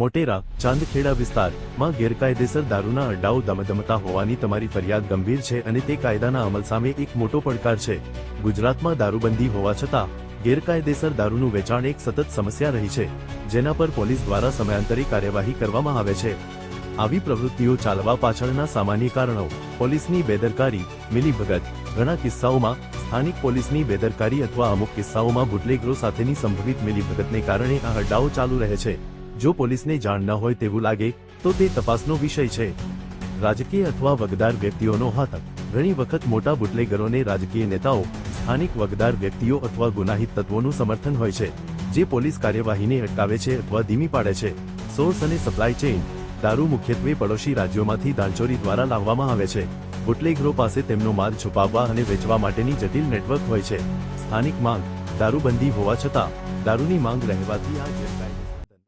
મોટેરા ચાંદખેડા વિસ્તારમાં ગેરકાયદેસર દારૂના અડ્ડાઓ ધમધમતા હોવાની તમારી ફરિયાદ ગંભીર છે અને તે કાયદાના અમલ સામે એક મોટો પડકાર છે। ગુજરાતમાં દારૂબંધી હોવા છતાં ગેરકાયદેસર દારૂનું વેચાણ એક સતત સમસ્યા રહી છે, જેના પર પોલીસ દ્વારા સમયાંતરે કાર્યવાહી કરવામાં આવે છે। આવી પ્રવૃત્તિઓ ચાલવા પાછળના સામાન્ય કારણો: પોલીસની બેદરકારી, મિલીભગત: ઘણા કિસ્સાઓમાં સ્થાનિક પોલીસની બેદરકારી અથવા અમુક કિસ્સાઓમાં બુટલેગરો સાથેની સંભવિત મિલીભગતને કારણે આ અડ્ડાઓ ચાલુ રહે છે। જો પોલીસને જાણ ન હોય તેવું લાગે તો તે તપાસનો વિષય છે। રાજકીય અથવા વગદાર વ્યક્તિઓનો હાથ: ઘણી વખત મોટા બુટલેગરોને રાજકીય નેતાઓ, સ્થાનિક વગદાર વ્યક્તિઓ અથવા ગુનાહિત તત્વોનું સમર્થન હોય છે, જે પોલીસ કાર્યવાહીને અટકાવે છે અથવા ધીમી પાડે છે। સોર્સ અને સપ્લાય ચેઇન: દારૂ મુખ્યત્વે પડોશી રાજ્યોમાંથી દાણચોરી દ્વારા લાવવામાં આવે છે। બુટલેગરો પાસે તેમનો માલ છુપાવવા અને વેચવા માટેની જટિલ નેટવર્ક હોય છે। સ્થાનિક માંગ: દારૂબંધી હોવા છતાં દારૂની માંગ રહેવાથી આ ગેરકાયદેસર